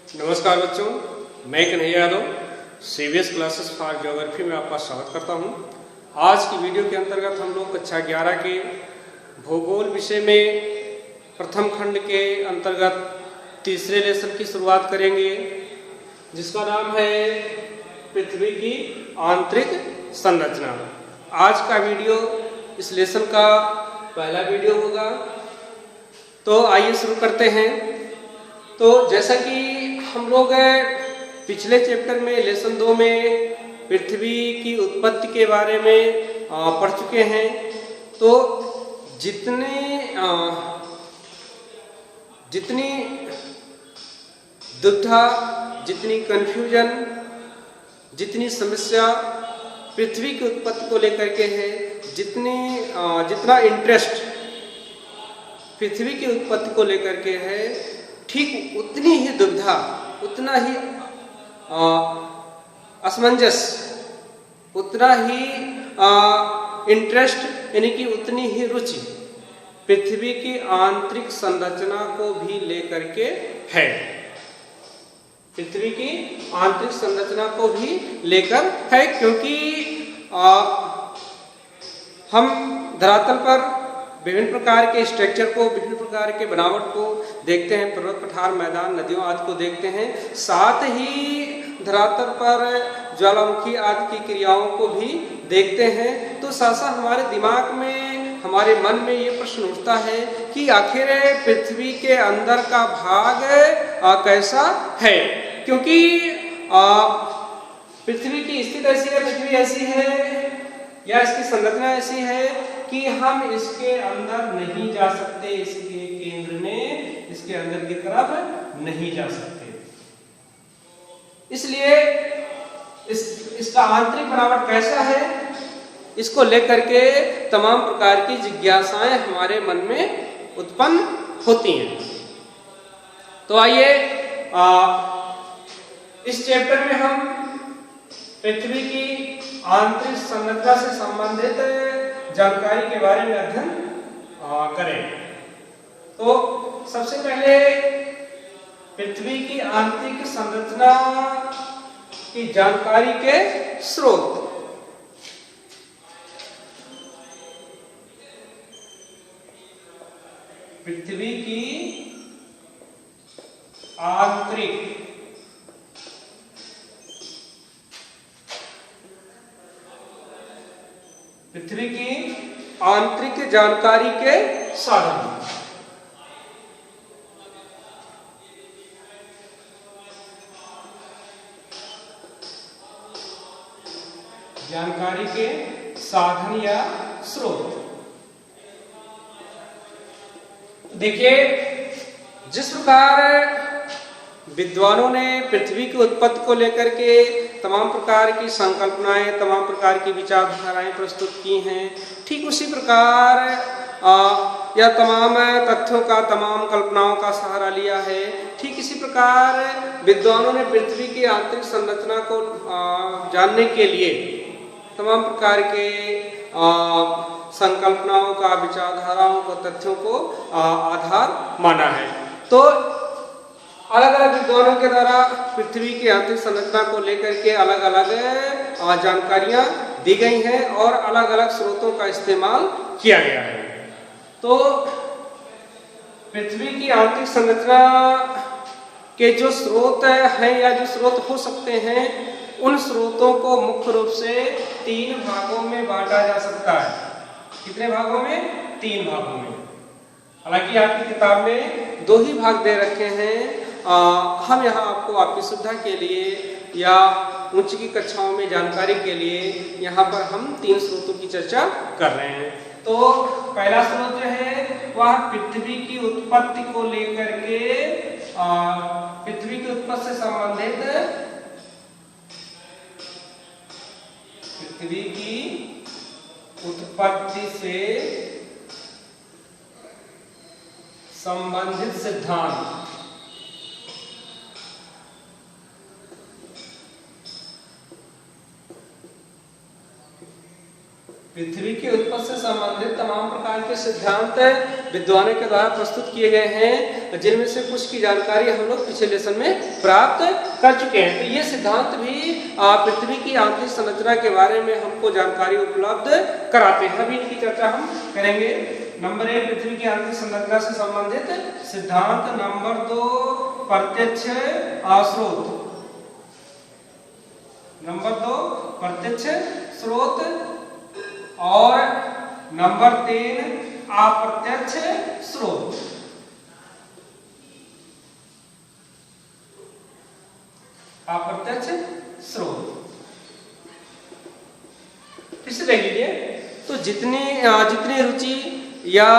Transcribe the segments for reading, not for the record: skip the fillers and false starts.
नमस्कार बच्चों, मैं Kanhaiya Yadav CBS classes for geography में आपका स्वागत करता हूं। आज की वीडियो के अंतर्गत हम लोग कक्षा 11 के भूगोल विषय में प्रथम खंड के अंतर्गत तीसरे लेसन की शुरुआत करेंगे, जिसका नाम है पृथ्वी की आंतरिक संरचना। आज का वीडियो इस लेसन का पहला वीडियो होगा। तो आइए शुरू करते हैं। तो जैसा कि हम लोग पिछले चैप्टर में लेसन 2 में पृथ्वी की उत्पत्ति के बारे में पढ़ चुके हैं। तो जितनी दुविधा, जितनी कंफ्यूजन, जितनी समस्या पृथ्वी की उत्पत्ति को लेकर के है, जितना इंटरेस्ट पृथ्वी की उत्पत्ति को लेकर के है, ठीक उतनी ही दुविधा, उतना ही असमंजस, उतना ही इंटरेस्ट यानी कि उतनी ही रुचि पृथ्वी की आंतरिक संरचना को भी लेकर के है। पृथ्वी की आंतरिक संरचना को भी लेकर है, क्योंकि हम धरातल पर विभिन्न प्रकार के स्ट्रक्चर को, विभिन्न प्रकार के बनावट को देखते हैं, पर्वत, पठार, मैदान, नदियों आदि को देखते हैं। साथ ही धरातल पर ज्वालामुखी आदि की क्रियाओं को भी देखते हैं। तो साथ साथ हमारे दिमाग में, हमारे मन में ये प्रश्न उठता है कि आखिर पृथ्वी के अंदर का भाग कैसा है, क्योंकि पृथ्वी की स्थिति ऐसी है, पृथ्वी ऐसी है या इसकी संरचना ऐसी है कि हम इसके अंदर नहीं जा सकते, इसके केंद्र में, इसके अंदर की तरफ नहीं जा सकते। इसलिए इसका आंतरिक बनावट कैसा है, इसको लेकर के तमाम प्रकार की जिज्ञासाएं हमारे मन में उत्पन्न होती हैं। तो आइए इस चैप्टर में हम पृथ्वी की आंतरिक संरचना से संबंधित जानकारी के बारे में अध्ययन करें। तो सबसे पहले पृथ्वी की आंतरिक संरचना की जानकारी के स्रोत। पृथ्वी की आंतरिक जानकारी के साधन। जानकारी के साधन या स्रोत। देखिए, जिस प्रकार विद्वानों ने पृथ्वी की उत्पत्ति को लेकर के तमाम प्रकार की संकल्पनाएं, तमाम प्रकार की विचारधाराएं प्रस्तुत की हैं, ठीक उसी प्रकार या तमाम तथ्यों का, तमाम कल्पनाओं का सहारा लिया है। ठीक इसी प्रकार विद्वानों ने पृथ्वी की आंतरिक संरचना को जानने के लिए तमाम प्रकार के संकल्पनाओं का, विचारधाराओं को, तथ्यों को आधार माना है। तो अलग अलग विद्वानों के द्वारा पृथ्वी की आंतरिक संरचना को लेकर के अलग अलग जानकारियां दी गई हैं और अलग अलग स्रोतों का इस्तेमाल किया गया है। तो पृथ्वी की आंतरिक संरचना के जो स्रोत हैं या जो स्रोत हो सकते हैं, उन स्रोतों को मुख्य रूप से 3 भागों में बांटा जा सकता है। कितने भागों में? 3 भागों में। हालांकि आपकी किताब में 2 ही भाग दे रखे हैं। हम यहाँ आपको आपकी सुविधा के लिए या उच्च की कक्षाओं में जानकारी के लिए यहाँ पर हम 3 स्रोतों की चर्चा कर रहे हैं। तो पहला स्रोत जो है वह पृथ्वी की उत्पत्ति को लेकर के, पृथ्वी की उत्पत्ति से संबंधित, पृथ्वी की उत्पत्ति से संबंधित सिद्धांत। पृथ्वी की उत्पत्ति से संबंधित तमाम प्रकार के सिद्धांत विद्वानों के द्वारा प्रस्तुत किए गए हैं, जिनमें से कुछ की जानकारी हम लोग पिछले लेसन में प्राप्त कर चुके हैं। तो ये सिद्धांत भी पृथ्वी की आंतरिक संरचना के बारे में हमको जानकारी उपलब्ध कराते हैं। अभी इनकी चर्चा हम करेंगे। नंबर 1 पृथ्वी की आंतरिक संरचना से संबंधित सिद्धांत। नंबर 2 प्रत्यक्ष स्रोत। नंबर 2 प्रत्यक्ष स्रोत और नंबर 3 अप्रत्यक्ष स्रोत। अप्रत्यक्ष स्रोत फिर से देख लीजिए। तो जितनी रुचि या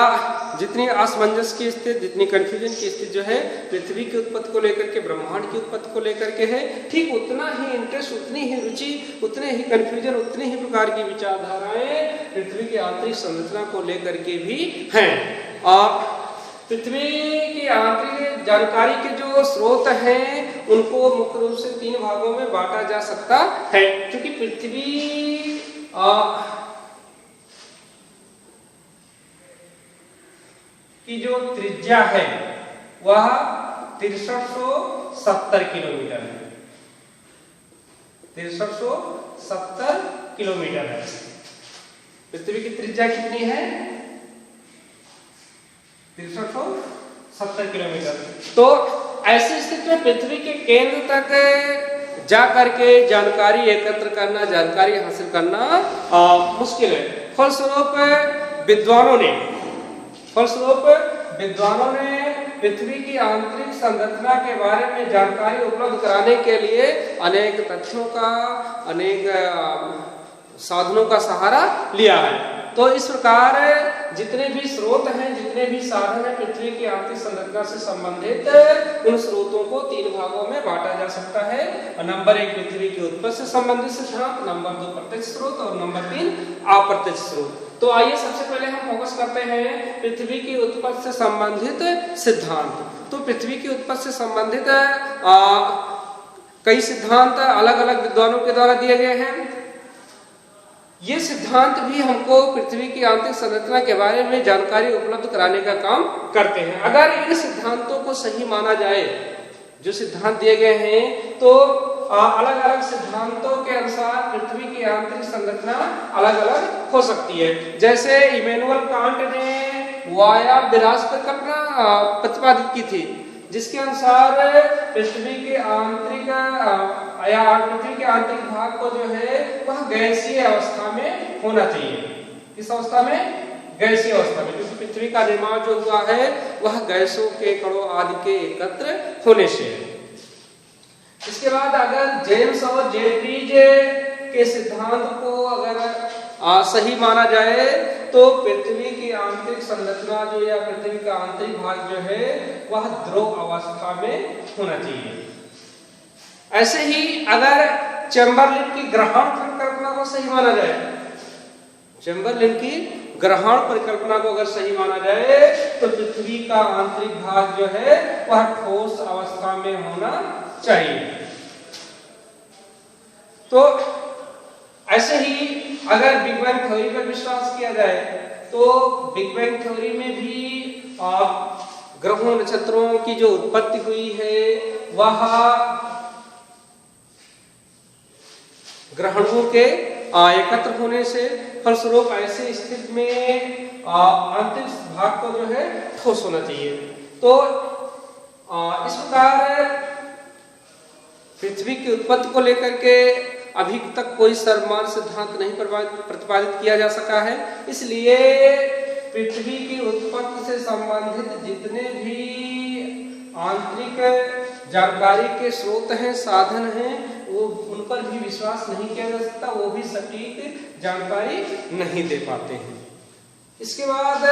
जितनी असमंजस की स्थिति, जितनी कंफ्यूजन की स्थिति जो है पृथ्वी की उत्पत्ति को लेकर के, ब्रह्मांड की उत्पत्ति को लेकर के है, ठीक उतना ही इंटरेस्ट, उतनी ही रुचि, उतने ही कंफ्यूजन, उतनी ही प्रकार की विचारधाराएं पृथ्वी की आंतरिक संरचना को लेकर के भी हैं। पृथ्वी की आंतरिक जानकारी के जो स्रोत हैं उनको मुख्य रूप से 3 भागों में बांटा जा सकता है। क्योंकि पृथ्वी की जो त्रिज्या है वह 6370 किलोमीटर है। 6370 किलोमीटर है। पृथ्वी की त्रिज्या कितनी है? 6370 किलोमीटर। तो ऐसी स्थिति में पृथ्वी के केंद्र तक जा करके जानकारी एकत्र करना, जानकारी हासिल करना मुश्किल है। फलस्वरूप विद्वानों ने पृथ्वी की आंतरिक संरचना के बारे में जानकारी उपलब्ध कराने के लिए अनेक तथ्यों का, अनेक साधनों का सहारा लिया है। तो इस प्रकार जितने भी स्रोत हैं, जितने भी साधन हैं पृथ्वी की आंतरिक संरचना से संबंधित, उन स्रोतों को 3 भागों में बांटा जा सकता है। नंबर 1 पृथ्वी की उत्पत्ति से संबंधित सिद्धांत, नंबर 2 प्रत्यक्ष स्रोत और नंबर 3 अप्रत्यक्ष स्रोत। तो आइए सबसे पहले हम फोकस करते हैं पृथ्वी की उत्पत्ति से संबंधित सिद्धांत। तो पृथ्वी की उत्पत्ति से संबंधित कई सिद्धांत अलग अलग विद्वानों के द्वारा दिए गए हैं। ये सिद्धांत भी हमको पृथ्वी की आंतरिक संरचना के बारे में जानकारी उपलब्ध कराने का काम करते हैं। अगर इन सिद्धांतों को सही माना जाए, जो सिद्धांत दिए गए हैं, तो अलग अलग सिद्धांतों के अनुसार पृथ्वी की आंतरिक संरचना अलग अलग हो सकती है। जैसे इमैनुअल कांट ने वाया विरास परिकल्पना प्रतिपादित की थी, जिसके अनुसार पृथ्वी के आंतरिक भाग को जो है वह गैसीय अवस्था में होना चाहिए। किस अवस्था में? गैसीय अवस्था में, क्योंकि पृथ्वी का निर्माण जो हुआ है वह गैसों के कणों आदि के एकत्र होने से है। इसके बाद अगर जेम्स और जेफ्रीज के सिद्धांत को अगर सही माना जाए तो पृथ्वी की आंतरिक संरचना जो या पृथ्वी का आंतरिक भाग जो है वह ध्रुव अवस्था में होना चाहिए। ऐसे ही अगर चैम्बरलिन की ग्रहण परिकल्पना को सही माना जाए, चैम्बरलिन की ग्रहण परिकल्पना को अगर सही माना जाए तो पृथ्वी का आंतरिक भाग जो है वह ठोस अवस्था में होना चाहिए। तो ऐसे ही अगर बिग बैंग थ्योरी पर विश्वास किया जाए तो बिग बैंग थ्योरी में भी ग्रहों नक्षत्रों की जो उत्पत्ति हुई है वह ग्रहणों के एकत्र होने से, फलस्वरूप ऐसे स्थिति में आंतरिक भाग को जो है ठोस होना चाहिए। तो इस प्रकार पृथ्वी की उत्पत्ति को लेकर के अभी तक कोई सर्वमान्य सिद्धांत नहीं प्रतिपादित किया जा सका है। इसलिए पृथ्वी की उत्पत्ति से संबंधित जितने भी आंतरिक जानकारी के स्रोत हैं, साधन हैं, वो उन पर भी विश्वास नहीं किया जा सकता, वो भी सटीक जानकारी नहीं दे पाते हैं। इसके बाद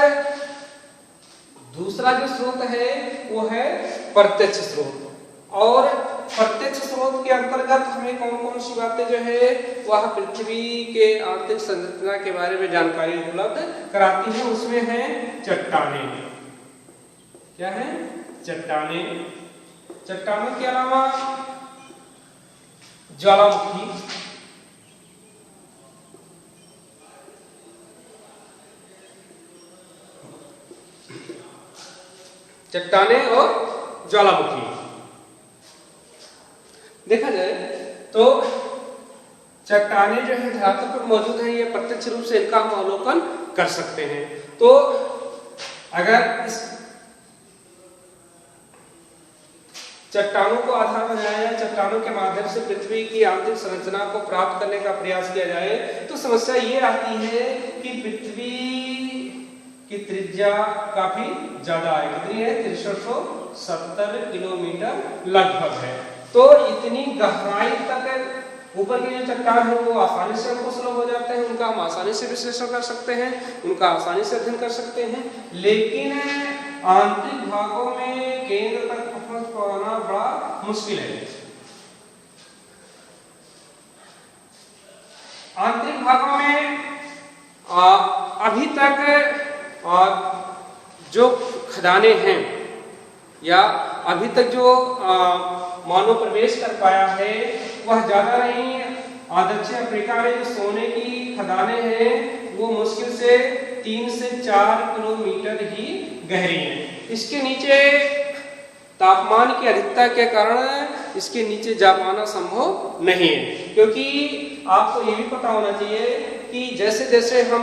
दूसरा जो स्रोत है वो है प्रत्यक्ष स्रोत। और प्रत्यक्ष स्रोत के अंतर्गत हमें कौन कौन सी बातें जो है वह पृथ्वी के आंतरिक संरचना के बारे में जानकारी उपलब्ध कराती है। उसमें है चट्टाने। क्या है? चट्टाने। चट्टानों के अलावा ज्वालामुखी, चट्टाने और ज्वालामुखी। देखा जाए तो चट्टाने जो है धरातल पर मौजूद है, ये प्रत्यक्ष रूप से इनका हम अवलोकन कर सकते हैं। तो अगर इस चट्टानों को आधार बनाया जाए, चट्टानों के माध्यम से पृथ्वी की आंतरिक संरचना को प्राप्त करने का प्रयास किया जाए, तो समस्या ये आती है कि पृथ्वी की त्रिज्या काफी ज्यादा है। कितनी है? 6370 किलोमीटर लगभग है। तो इतनी गहराई तक ऊपर के जो चट्टान है वो आसानी से हमको सुलभ हो जाते हैं, उनका हम आसानी से विश्लेषण कर सकते हैं, उनका आसानी से अध्ययन कर सकते हैं। लेकिन आंतरिक भागों में केंद्र तक पहुंच पाना बड़ा मुश्किल है। आंतरिक भागों में अभी तक जो खदानें हैं या अभी तक जो मानव प्रवेश कर पाया है वह ज्यादा नहीं। दक्षिण अफ्रीका में जो सोने की खदानें हैं वो मुश्किल से 3 से 4 किलोमीटर ही गहरी हैं। इसके नीचे तापमान की अधिकता के कारण इसके नीचे जा पाना संभव नहीं है, क्योंकि आपको ये भी पता होना चाहिए कि जैसे जैसे हम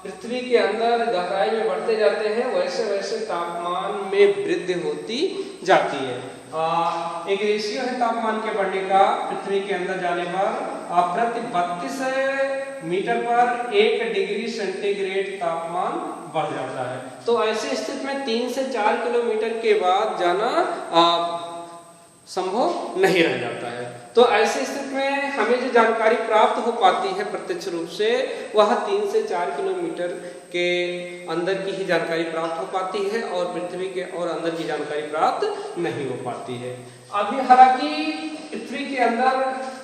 पृथ्वी के अंदर गहराई में बढ़ते जाते हैं वैसे वैसे तापमान में वृद्धि होती जाती है। एक रेशियो है तापमान के बढ़ने का पृथ्वी के अंदर जाने पर, प्रति 32 मीटर पर 1 डिग्री सेंटीग्रेड तापमान बढ़ जाता है। तो ऐसी स्थिति में 3 से 4 किलोमीटर के बाद जाना संभव नहीं रह जाता है। तो ऐसी स्थिति में हमें जो जानकारी प्राप्त हो पाती है प्रत्यक्ष रूप से वह 3 से 4 किलोमीटर के अंदर की ही जानकारी प्राप्त हो पाती है और पृथ्वी के और अंदर की जानकारी प्राप्त नहीं हो पाती है। अभी हालांकि पृथ्वी के अंदर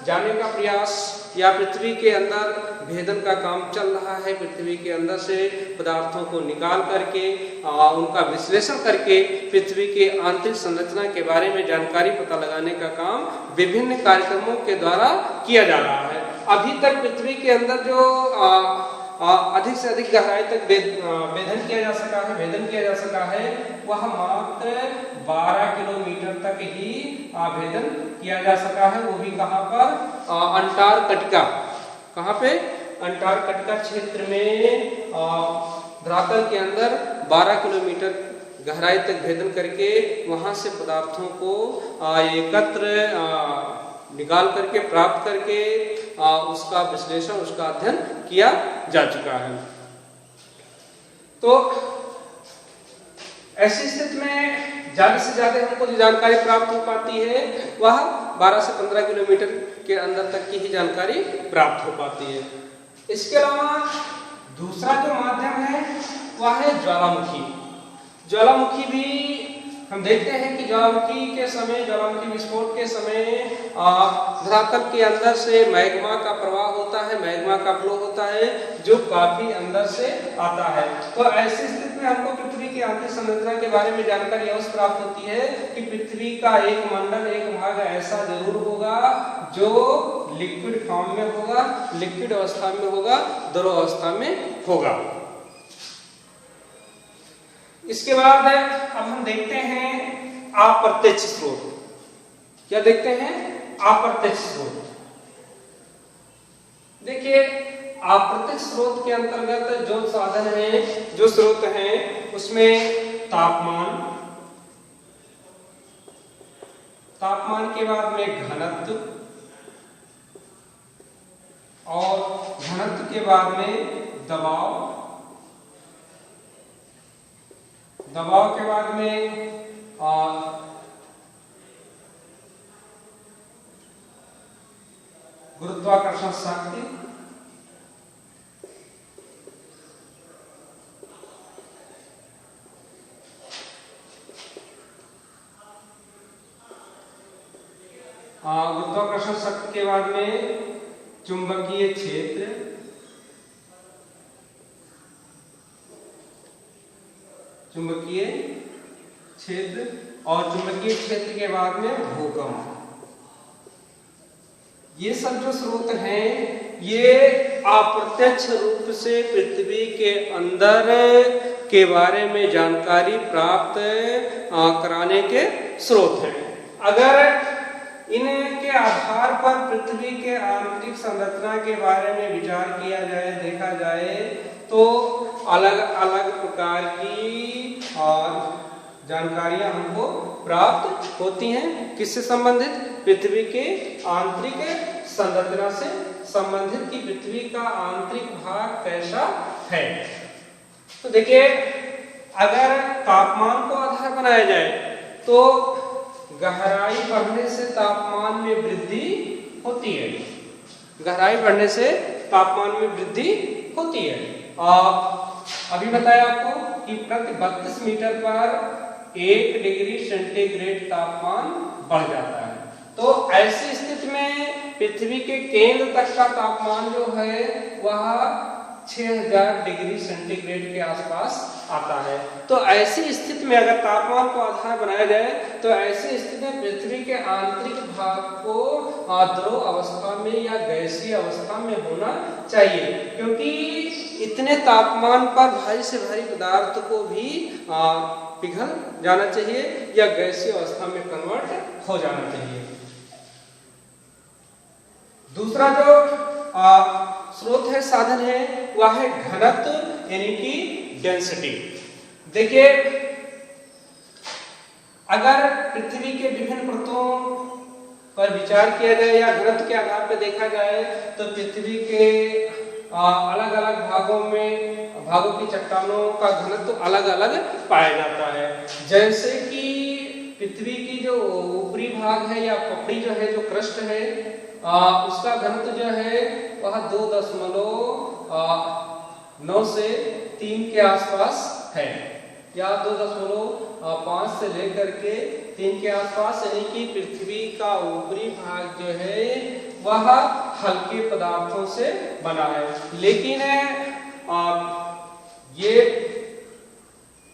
जाने का प्रयास या पृथ्वी के अंदर भेदन का काम चल रहा है। पृथ्वी के अंदर से पदार्थों को निकाल करके उनका विश्लेषण करके पृथ्वी के आंतरिक संरचना के बारे में जानकारी पता लगाने का काम विभिन्न कार्यक्रमों के द्वारा किया जा रहा है। अभी तक पृथ्वी के अंदर जो अधिक से अधिक गहराई तक भेदन किया जा सका है वह मात्र 12 किलोमीटर तक ही भेदन किया जा सका है। वो भी कहाँ पर? अंटार्कटिका। कहाँ पे? अंटार्कटिका क्षेत्र में धरातल के अंदर 12 किलोमीटर गहराई तक भेदन करके वहां से पदार्थों को एकत्र निकाल करके प्राप्त करके उसका विश्लेषण, उसका अध्ययन किया जा चुका है। तो ऐसी स्थिति में ज्यादा से ज्यादा हमको जो जानकारी प्राप्त हो पाती है वह 12 से 15 किलोमीटर के अंदर तक की ही जानकारी प्राप्त हो पाती है। इसके अलावा दूसरा जो माध्यम है वह है ज्वालामुखी। ज्वालामुखी भी हम देखते हैं कि ज्वालामुखी विस्फोट के समय धरातल के अंदर से मैग्मा का प्रवाह होता है, मैग्मा का फ्लो होता है जो काफी अंदर से आता है। तो ऐसी स्थिति में हमको पृथ्वी की आंतरिक संरचना के बारे में जानकारी अवश्य प्राप्त होती है कि पृथ्वी का एक मंडल, एक भाग ऐसा जरूर होगा जो लिक्विड फॉर्म में होगा, लिक्विड अवस्था में होगा, द्रव अवस्था में होगा। इसके बाद अब हम देखते हैं अप्रत्यक्ष स्रोत। क्या देखते हैं? अप्रत्यक्ष स्रोत। देखिए अप्रत्यक्ष स्रोत के अंतर्गत जो साधन है, जो स्रोत हैं उसमें तापमान के बाद में घनत्व और घनत्व के बाद में दबाव के बाद में गुरुत्वाकर्षण शक्ति गुरुत्वाकर्षण शक्ति के बाद में चुंबकीय क्षेत्र, और चुंबकीय क्षेत्र के बाद में भूकंप। ये सब जो स्रोत हैं ये अप्रत्यक्ष रूप से पृथ्वी के अंदर के बारे में जानकारी प्राप्त कराने के स्रोत हैं। अगर इनके आधार पर पृथ्वी के आंतरिक संरचना के बारे में विचार किया जाए, देखा जाए, तो अलग अलग प्रकार की जानकारियां हमको प्राप्त होती हैं। किससे संबंधित? पृथ्वी के आंतरिक संरचना से संबंधित कि पृथ्वी का आंतरिक भाग कैसा है। तो देखिए, अगर तापमान को आधार बनाया जाए तो गहराई बढ़ने से तापमान में वृद्धि होती है। गहराई बढ़ने से तापमान में वृद्धि होती है। अभी बताया आपको कि प्रति 32 मीटर पर 1 डिग्री सेंटीग्रेड तापमान बढ़ जाता है। तो ऐसी स्थिति में पृथ्वी के केंद्र तक का तापमान जो है वह 6000 डिग्री सेंटीग्रेड के आसपास आता है। तो ऐसी स्थिति में अगर तापमान को आधार बनाया जाए तो ऐसी स्थिति में पृथ्वी के आंतरिक भाग को द्रव अवस्था में या गैसीय अवस्था में होना चाहिए, क्योंकि इतने तापमान पर भारी से भारी पदार्थ को भी पिघल जाना चाहिए या गैसीय अवस्था में कन्वर्ट हो जाना चाहिए। दूसरा जो स्रोत है, साधन है, वह है घनत्व यानी कि डेंसिटी। देखिए, अगर पृथ्वी के विभिन्न परतों पर विचार किया जाए या घनत्व के आधार पर देखा जाए तो पृथ्वी के अलग अलग भागों की चट्टानों का घनत्व अलग अलग पाया जाता है। जैसे कि पृथ्वी की जो ऊपरी भाग है या पपड़ी जो है, जो क्रस्ट है, उसका घनत्व जो है वह 2.9 से 3 के आसपास है, या 2.5 से लेकर के 3 के आसपास, यानी कि पृथ्वी का ऊपरी भाग जो है वह हल्के पदार्थों से बना है। लेकिन ये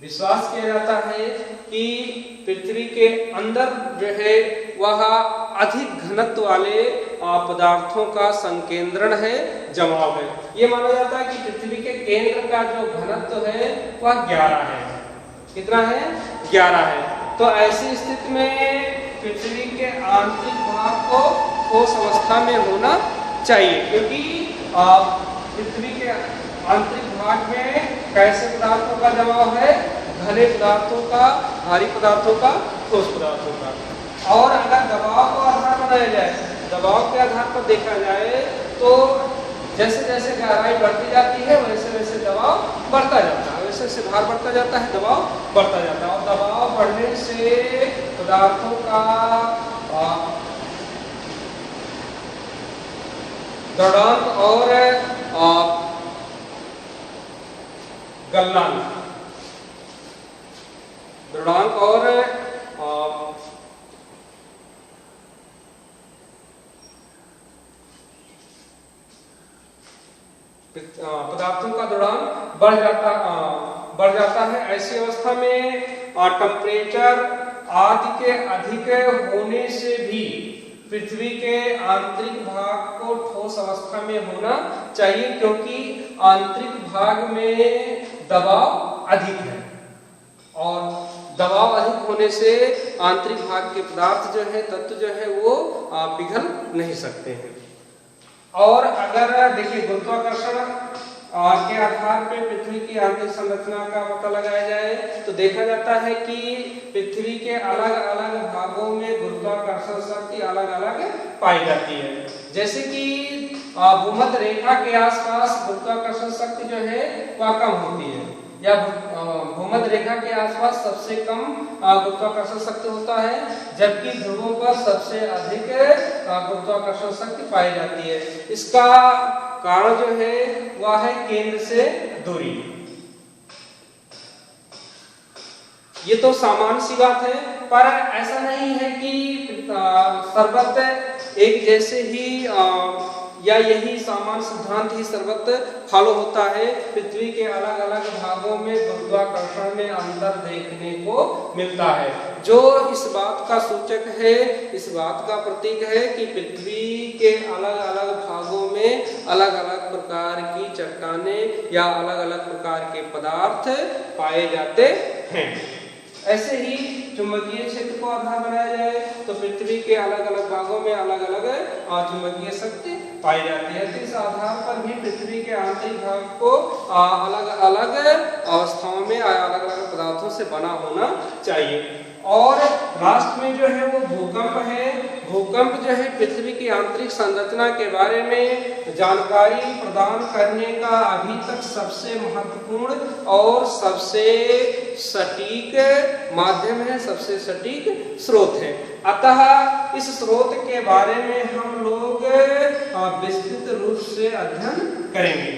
विश्वास किया जाता है कि पृथ्वी के अंदर जो है वह अधिक घनत्व वाले पदार्थों का संकेंद्रण है, जमाव है। ये माना जाता है कि पृथ्वी के केंद्र का जो घनत्व है वह 11 है। कितना है? 11 है। तो ऐसी स्थिति में पृथ्वी के आंतरिक भाग को ठोस अवस्था में होना चाहिए, क्योंकि पृथ्वी के आंतरिक भाग में कैसे पदार्थों का जमाव है? घने पदार्थों का, भारी पदार्थों का, ठोस पदार्थों का। और अगर दबाव को आधार बनाया जाए, दबाव के आधार पर देखा जाए तो जैसे जैसे गहराई बढ़ती जाती है वैसे वैसे दबाव बढ़ता जाता है, वैसे वैसे भार बढ़ता जाता है, दबाव बढ़ता जाता है। और दबाव बढ़ने से पदार्थों का दृढ़ांक और गलनांक, दृढ़ांक और पदार्थों का दृढ़ांक बढ़ जाता है। ऐसी अवस्था में टेम्परेचर आदि के अधिक होने से भी पृथ्वी के आंतरिक भाग को ठोस अवस्था में होना चाहिए, क्योंकि आंतरिक भाग में दबाव अधिक है और दबाव अधिक होने से आंतरिक भाग के पदार्थ जो है, तत्व जो है वो पिघल नहीं सकते हैं। और अगर देखिए गुरुत्वाकर्षण के आधार पर पृथ्वी की आंतरिक संरचना का पता लगाया जाए तो देखा जाता है कि पृथ्वी के अलग अलग भागों में गुरुत्वाकर्षण शक्ति अलग अलग पाई जाती है। जैसे कि भूमध्य रेखा के आसपास गुरुत्वाकर्षण शक्ति जो है वह कम होती है, या भूमध्य रेखा के आसपास सबसे कम गुरुत्वाकर्षण शक्ति होता है, जबकि ध्रुवों पर सबसे अधिक गुरुत्वाकर्षण शक्ति पाई जाती है। इसका कारण जो है वह है केंद्र से दूरी। ये तो सामान्य सी बात है, पर ऐसा नहीं है कि सर्वत्र एक जैसे ही या यही सामान्य सिद्धांत ही सर्वत्र फॉलो होता है। पृथ्वी के अलग अलग भागों में गुरुत्वाकर्षण में अंतर देखने को मिलता है, जो इस बात का सूचक है, इस बात का प्रतीक है कि पृथ्वी के अलग अलग भागों में अलग अलग प्रकार की चट्टानें या अलग अलग प्रकार के पदार्थ पाए जाते हैं। ऐसे ही चुंबकीय क्षेत्र को आधार बनाया जाए तो पृथ्वी के अलग अलग भागों में अलग अलग चुंबकीय शक्ति पाई जाती है। तो इस आधार पर भी पृथ्वी के आंतरिक भाग को अलग अलग अवस्थाओं में अलग अलग पदार्थों से बना होना चाहिए। और लास्ट में जो है वो भूकंप है। भूकंप जो है पृथ्वी की आंतरिक संरचना के बारे में जानकारी प्रदान करने का अभी तक सबसे महत्वपूर्ण और सबसे सटीक माध्यम है, सबसे सटीक स्रोत है। अतः इस स्रोत के बारे में हम लोग विस्तृत रूप से अध्ययन करेंगे।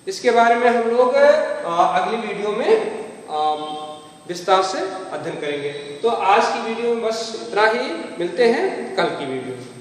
इसके बारे में हम लोग अगली वीडियो में विस्तार से अध्ययन करेंगे। तो आज की वीडियो में बस इतना ही, मिलते हैं कल की वीडियो में।